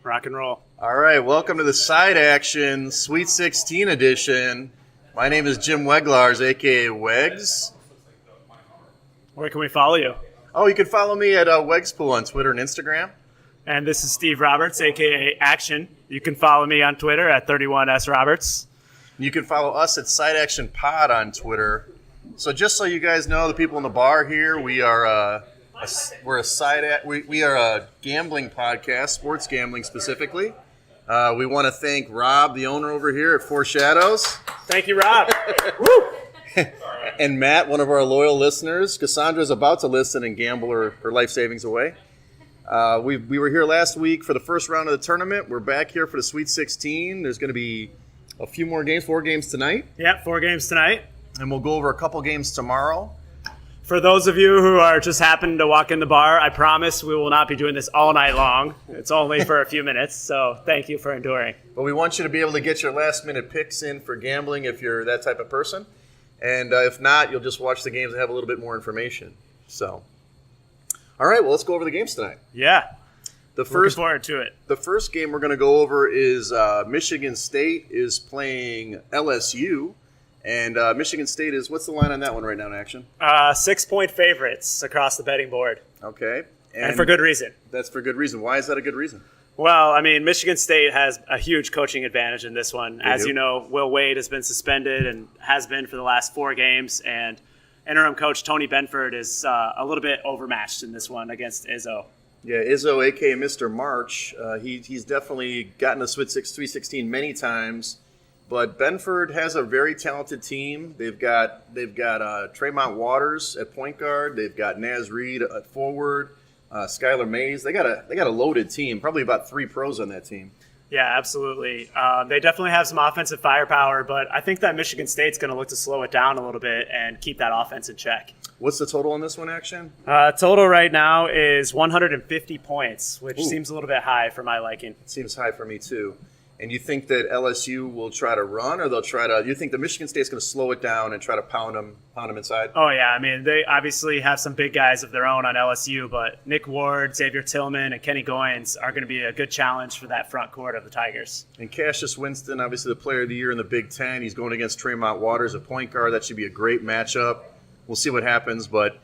Rock and roll. All right, welcome to the Side Action Sweet 16 edition. My name is Jim Weglars, a.k.a. Wegs. Where can we follow you? Oh, you can follow me at Wegspool on Twitter and Instagram. And this is Steve Roberts, a.k.a. Action. You can follow me on Twitter at 31sroberts. You can follow us at Side Action Pod on Twitter. So just so you guys know, the people in the bar here, we are we're we are a gambling podcast, sports gambling specifically. We want to thank Rob, the owner over here at Four Shadows. Thank you, Rob. Woo! And Matt, one of our loyal listeners. Cassandra's about to listen and gamble her life savings away. We were here last week for the first round of the tournament. We're back here for the Sweet 16. There's going to be a few more games, 4 games tonight. Yep, 4 games tonight. And we'll go over a couple games tomorrow. For those of you who are just happening to walk in the bar, I promise we will not be doing this all night long. It's only for a few minutes, so thank you for enduring. But we want you to be able to get your last-minute picks in for gambling if you're that type of person. And if not, you'll just watch the games and have a little bit more information. So, all right, well, let's go over the games tonight. Yeah, looking forward to it. The first game we're going to go over is Michigan State is playing LSU. And Michigan State is, what's the line on that one right now in action? 6-point favorites across the betting board. Okay. And for good reason. That's for good reason. Why is that a good reason? Well, I mean, Michigan State has a huge coaching advantage in this one. As you know, Will Wade has been suspended and has been for the last 4 games. And interim coach Tony Benford is a little bit overmatched in this one against Izzo. Yeah, Izzo, a.k.a. Mr. March, he's definitely gotten the Sweet 16 many times. But Benford has a very talented team. They've got Tremont Waters at point guard. They've got Naz Reid at forward. Skylar Mays. They got a loaded team. Probably about 3 pros on that team. Yeah, absolutely. They definitely have some offensive firepower, but I think that Michigan State's going to look to slow it down a little bit and keep that offense in check. What's the total on this one, Action? Total right now is 150 points, which seems a little bit high for my liking. It seems high for me too. And you think that LSU will try to run, or they'll try to? You think the Michigan State's going to slow it down and try to pound them inside? Oh yeah, I mean they obviously have some big guys of their own on LSU, but Nick Ward, Xavier Tillman, and Kenny Goins are going to be a good challenge for that front court of the Tigers. And Cassius Winston, obviously the Player of the Year in the Big Ten, he's going against Tremont Waters, a point guard. That should be a great matchup. We'll see what happens, but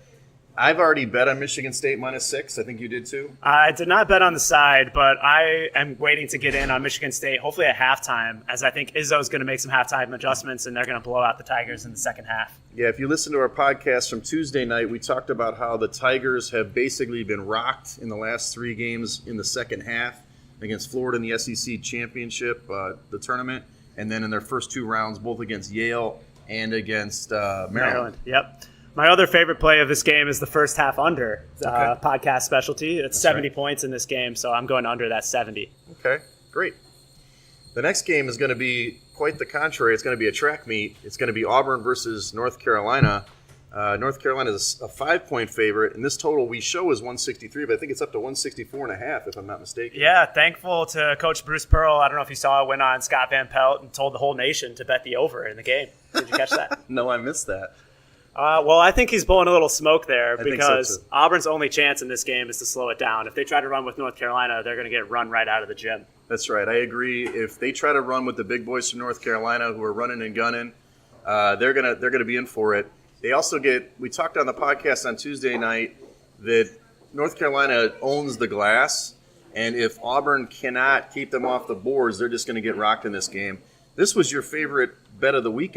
I've already bet on Michigan State -6. I think you did too. I did not bet on the side, but I am waiting to get in on Michigan State, hopefully at halftime, as I think Izzo's going to make some halftime adjustments, and they're going to blow out the Tigers in the second half. Yeah, if you listen to our podcast from Tuesday night, we talked about how the Tigers have basically been rocked in the last 3 games in the second half against Florida in the SEC Championship, the tournament, and then in their first 2 rounds, both against Yale and against Maryland. Yep. My other favorite play of this game is the first half under podcast specialty. It's 70 points in this game, so I'm going under that 70. Okay, great. The next game is going to be quite the contrary. It's going to be a track meet. It's going to be Auburn versus North Carolina. North Carolina is a 5-point favorite, and this total we show is 163, but I think it's up to 164.5 if I'm not mistaken. Yeah, thankful to Coach Bruce Pearl. I don't know if you saw it, went on Scott Van Pelt and told the whole nation to bet the over in the game. Did you catch that? No, I missed that. Well, I think he's blowing a little smoke there because so too. Auburn's only chance in this game is to slow it down. If they try to run with North Carolina, they're going to get run right out of the gym. That's right. I agree. If they try to run with the big boys from North Carolina who are running and gunning, they're gonna be in for it. They also we talked on the podcast on Tuesday night that North Carolina owns the glass, and if Auburn cannot keep them off the boards, they're just going to get rocked in this game. This was your favorite bet of the week,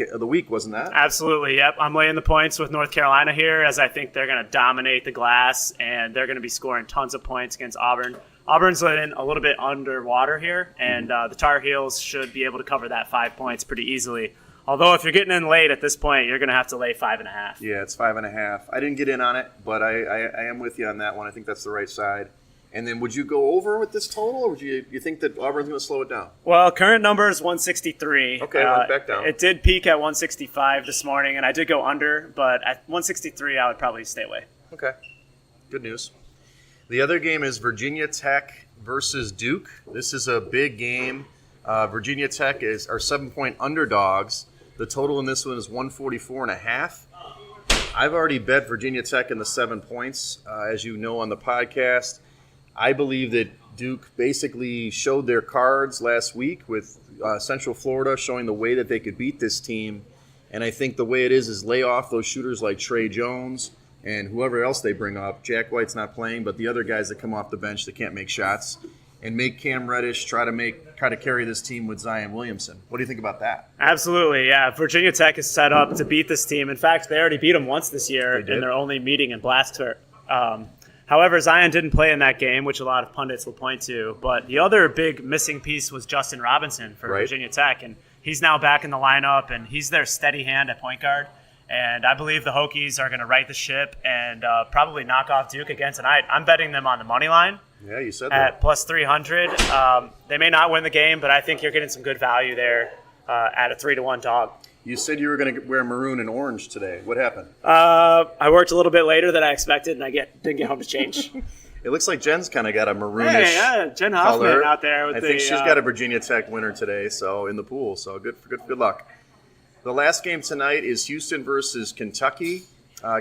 wasn't that? Absolutely, yep. I'm laying the points with North Carolina here as I think they're going to dominate the glass, and they're going to be scoring tons of points against Auburn. Auburn's in a little bit underwater here, and the Tar Heels should be able to cover that 5 points pretty easily. Although if you're getting in late at this point, you're going to have to lay 5.5. Yeah, it's 5.5. I didn't get in on it, but I am with you on that one. I think that's the right side. And then would you go over with this total, or would you think that Auburn's going to slow it down? Well, current number is 163. Okay, went back down. It did peak at 165 this morning, and I did go under, but at 163, I would probably stay away. Okay, good news. The other game is Virginia Tech versus Duke. This is a big game. Virginia Tech are 7-point underdogs. The total in this one is 144.5. I've already bet Virginia Tech in the 7 points, as you know on the podcast. I believe that Duke basically showed their cards last week with Central Florida showing the way that they could beat this team. And I think the way it is lay off those shooters like Trey Jones and whoever else they bring up. Jack White's not playing, but the other guys that come off the bench that can't make shots. And make Cam Reddish try to carry this team with Zion Williamson. What do you think about that? Absolutely, yeah. Virginia Tech is set up to beat this team. In fact, they already beat them once this year in their only meeting in Blacksburg. However, Zion didn't play in that game, which a lot of pundits will point to. But the other big missing piece was Justin Robinson for Virginia Tech, and he's now back in the lineup, and he's their steady hand at point guard. And I believe the Hokies are going to right the ship and probably knock off Duke again tonight. I'm betting them on the money line. Yeah, you said that. At plus 300. They may not win the game, but I think you're getting some good value there at a 3-1 dog. You said you were going to wear maroon and orange today. What happened? I worked a little bit later than I expected, and I didn't get home to change. It looks like Jen's kind of got a maroonish Jen Hoffman color out there. I think she's got a Virginia Tech winner today, so in the pool. So good luck. The last game tonight is Houston versus Kentucky.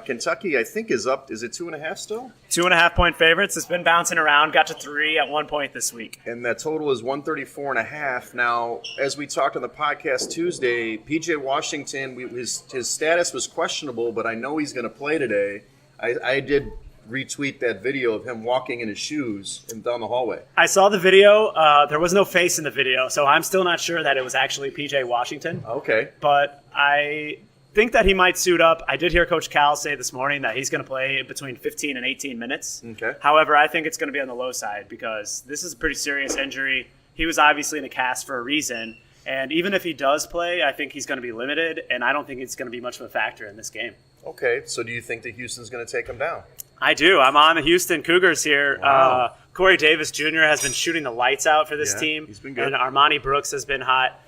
Kentucky, I think, is up. Is it 2.5 still? 2.5 point favorites. It's been bouncing around. Got to 3 at one point this week. And that total is 134.5. Now, as we talked on the podcast Tuesday, PJ Washington, his status was questionable, but I know he's going to play today. I did retweet that video of him walking in his shoes and down the hallway. I saw the video. There was no face in the video, so I'm still not sure that it was actually PJ Washington. Okay. But I think that he might suit up. I did hear Coach Cal say this morning that he's going to play between 15 and 18 minutes. Okay. However, I think it's going to be on the low side because this is a pretty serious injury. He was obviously in a cast for a reason. And even if he does play, I think he's going to be limited, and I don't think it's going to be much of a factor in this game. Okay, so do you think that Houston's going to take him down? I do. I'm on the Houston Cougars here. Wow. Corey Davis Jr. has been shooting the lights out for this team. He's been good. And Armani Brooks has been hot.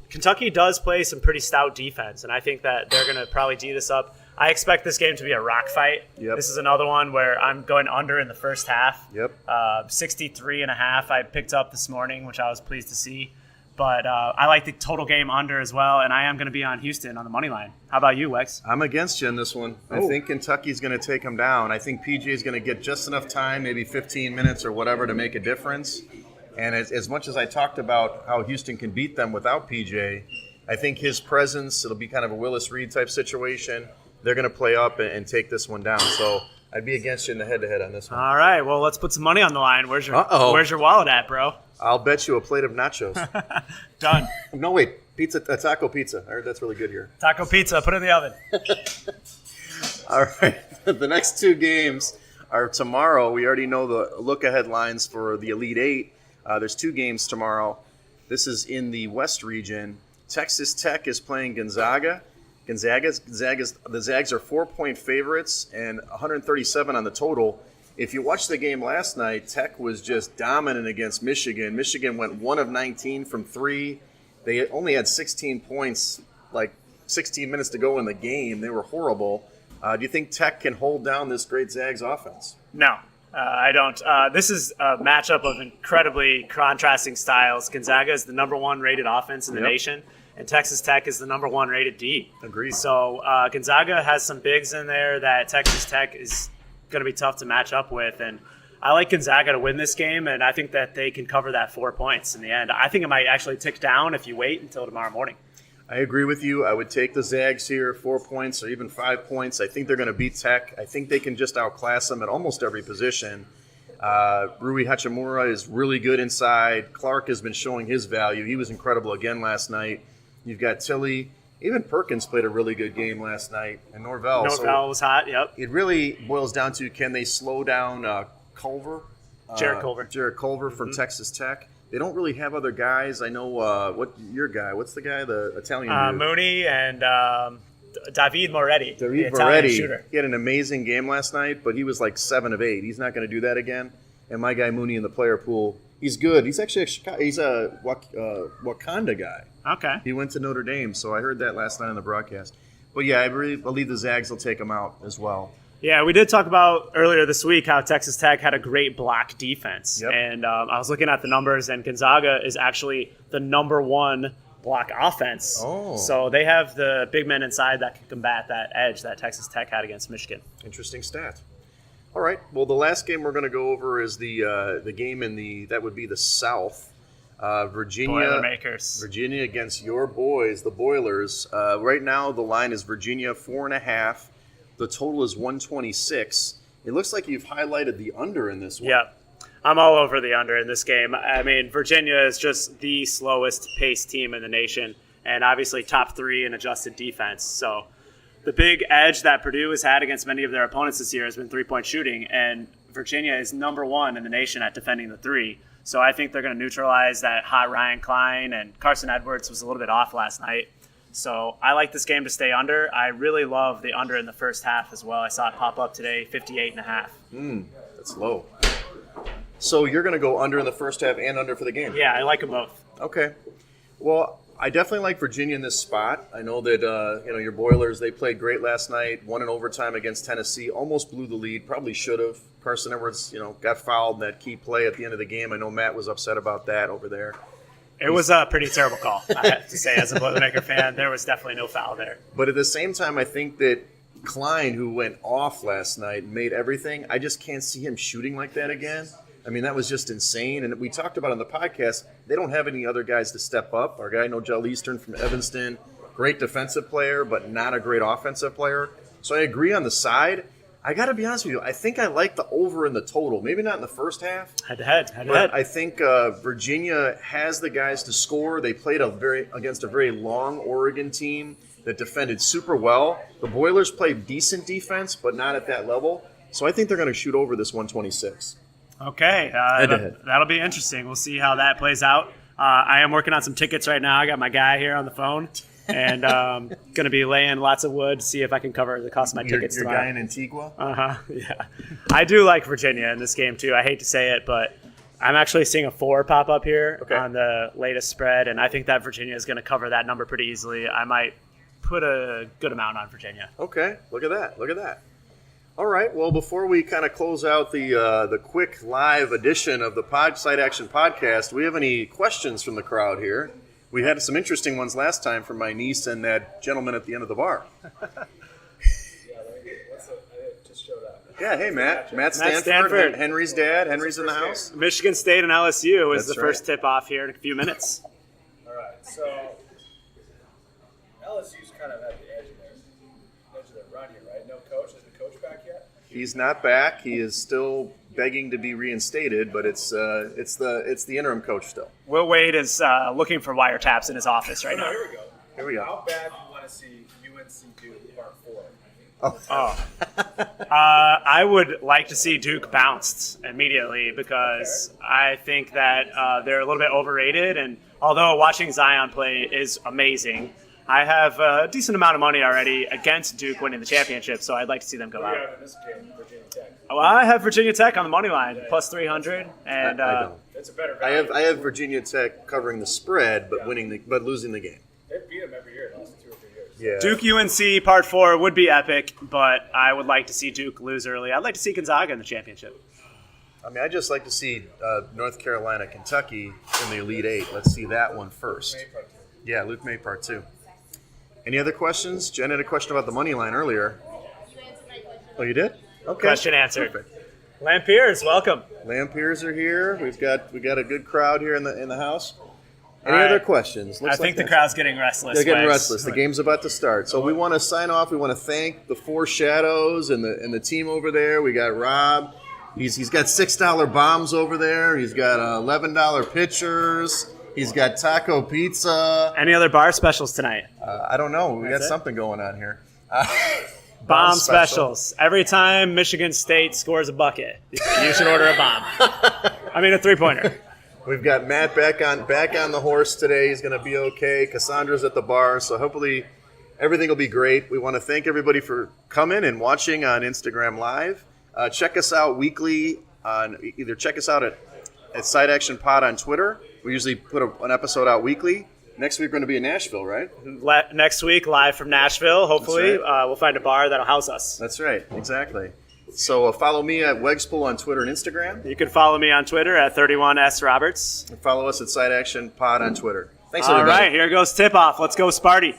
Kentucky does play some pretty stout defense, and I think that they're going to probably D this up. I expect this game to be a rock fight. Yep. This is another one where I'm going under in the first half. Yep. 63.5 I picked up this morning, which I was pleased to see. But I like the total game under as well, and I am going to be on Houston on the money line. How about you, Wex? I'm against you in this one. I think Kentucky's going to take him down. I think PJ is going to get just enough time, maybe 15 minutes or whatever, to make a difference. And as much as I talked about how Houston can beat them without PJ, I think his presence, it'll be kind of a Willis Reed type situation. They're going to play up and take this one down. So I'd be against you in the head-to-head on this one. All right, well, let's put some money on the line. Where's your wallet at, bro? I'll bet you a plate of nachos. Done. No, wait. Taco pizza. I heard that's really good here. Taco pizza. Put it in the oven. All right. The next two games are tomorrow. We already know the look-ahead lines for the Elite Eight. There's two games tomorrow. This is in the West region. Texas Tech is playing Gonzaga. The Zags are 4-point favorites and 137 on the total. If you watched the game last night, Tech was just dominant against Michigan. Michigan went 1 of 19 from 3. They only had 16 points, like 16 minutes to go in the game. They were horrible. Do you think Tech can hold down this great Zags offense? No, I don't. This is a matchup of incredibly contrasting styles. Gonzaga is the number 1 rated offense in the nation, and Texas Tech is the number 1 rated D. Agreed. So Gonzaga has some bigs in there that Texas Tech is going to be tough to match up with, and I like Gonzaga to win this game, and I think that they can cover that 4 points in the end. I think it might actually tick down if you wait until tomorrow morning. I agree with you. I would take the Zags here, 4 points or even 5 points. I think they're going to beat Tech. I think they can just outclass them at almost every position. Rui Hachimura is really good inside. Clark has been showing his value. He was incredible again last night. You've got Tilly. Even Perkins played a really good game last night, and Norvell. Norvell was hot, yep. It really boils down to, can they slow down Culver? Jarrett Culver. Jarrett Culver from Texas Tech. They don't really have other guys. I know what's the guy, the Italian dude? Mooney and David Moretti. David Moretti. Shooter. He had an amazing game last night, but he was like 7 of 8. He's not going to do that again. And my guy Mooney in the player pool, he's good. He's actually he's a Wakanda guy. Okay. He went to Notre Dame, so I heard that last night on the broadcast. But yeah, I really believe the Zags will take him out as well. Yeah, we did talk about earlier this week how Texas Tech had a great block defense. Yep. And I was looking at the numbers, and Gonzaga is actually the number 1 block offense. Oh. So they have the big men inside that can combat that edge that Texas Tech had against Michigan. Interesting stat. All right. Well, the last game we're going to go over is the game that would be the South. Boilermakers. Virginia against your boys, the Boilers. Right now, the line is Virginia 4.5. The total is 126. It looks like you've highlighted the under in this one. Yep. I'm all over the under in this game. I mean, Virginia is just the slowest paced team in the nation, and obviously top 3 in adjusted defense. So the big edge that Purdue has had against many of their opponents this year has been three-point shooting, and Virginia is number 1 in the nation at defending the 3. So I think they're going to neutralize that hot Ryan Klein, and Carson Edwards was a little bit off last night. So I like this game to stay under. I really love the under in the first half as well. I saw it pop up today, 58.5. That's low. So you're going to go under in the first half and under for the game? Yeah, I like them both. Okay. Well, I definitely like Virginia in this spot. I know that your Boilers, they played great last night, won in overtime against Tennessee, almost blew the lead, probably should have. Carson Edwards, got fouled in that key play at the end of the game. I know Matt was upset about that over there. It was a pretty terrible call, I have to say, as a Boilermaker fan. There was definitely no foul there. But at the same time, I think that Klein, who went off last night and made everything, I just can't see him shooting like that again. I mean, that was just insane. And we talked about on the podcast, they don't have any other guys to step up. Our guy, Nojel Eastern from Evanston, great defensive player, but not a great offensive player. So I agree on the side. I got to be honest with you. I think I like the over in the total. Maybe not in the first half. Head-to-head. But I think Virginia has the guys to score. They played against a very long Oregon team that defended super well. The Boilers played decent defense, but not at that level. So I think they're going to shoot over this 126. Okay. That'll be interesting. We'll see how that plays out. I am working on some tickets right now. I got my guy here on the phone. And going to be laying lots of wood to see if I can cover the cost of my tickets your tomorrow. guy in Antigua? Yeah. I do like Virginia in this game, too. I hate to say it, but I'm actually seeing a 4 pop up here on the latest spread, and I think that Virginia is going to cover that number pretty easily. I might put a good amount on Virginia. Okay. Look at that. All right. Well, before we kind of close out the quick live edition of the Side Action podcast, do we have any questions from the crowd here? We had some interesting ones last time from my niece and that gentleman at the end of the bar. Just showed up. Yeah, hey, Matt. Matt Stanford. Henry's dad. Henry's in the house. Michigan State and LSU is That's the first tip-off here in a few minutes. All right, so LSU's kind of at the edge of their run here, right? No coach. Is the coach back yet? He's not back. He is still begging to be reinstated, but it's the interim coach still. Will Wade is looking for wiretaps in his office right now. Here we go. How bad do you want to see UNC Duke Part 4? I would like to see Duke bounced immediately because I think that they're a little bit overrated. And although watching Zion play is amazing, I have a decent amount of money already against Duke winning the championship, so I'd like to see them go out. Yeah, in this game, Virginia Tech. Well, I have Virginia Tech on the money line, plus 300, and I don't. It's a better value. I have Virginia Tech covering the spread, but losing the game. They beat them every year the last 2 or 3 years. Yeah. Duke UNC Part 4 would be epic, but I would like to see Duke lose early. I'd like to see Gonzaga in the championship. I mean, I'd just like to see North Carolina, Kentucky in the Elite Eight. Let's see that one first. May Part 2. Yeah, Luke May Part 2. Any other questions? Jen had a question about the money line earlier. Oh, you did? Okay. Question answered. Perfect. Lampiers, welcome. Lampiers are here. We got a good crowd here in the house. Any All right. other questions? I think the crowd's getting restless. They're getting Wags. restless. The game's about to start. So we want to sign off. We want to thank the Four Shadows and the team over there. We got Rob. He's got $6 bombs over there. He's got $11 pitchers. He's got taco pizza. Any other bar specials tonight? I don't know. We got That's it? something going on here. Bomb specials. Every time Michigan State scores a bucket, you should order a bomb. I mean, a three-pointer. We've got Matt back on the horse today. He's going to be okay. Cassandra's at the bar, so hopefully everything will be great. We want to thank everybody for coming and watching on Instagram Live. Check us out weekly check us out at Side Action Pod on Twitter. We usually put an episode out weekly. Next week we're going to be in Nashville, right? Next week, live from Nashville. Hopefully, That's we'll find a bar that'll house us. That's right, exactly. So follow me at Wegspool on Twitter and Instagram. You can follow me on Twitter at 31sroberts. And follow us at Side Action Pod on Twitter. Thanks, All everybody. right, here goes tip-off. Let's go, Sparty.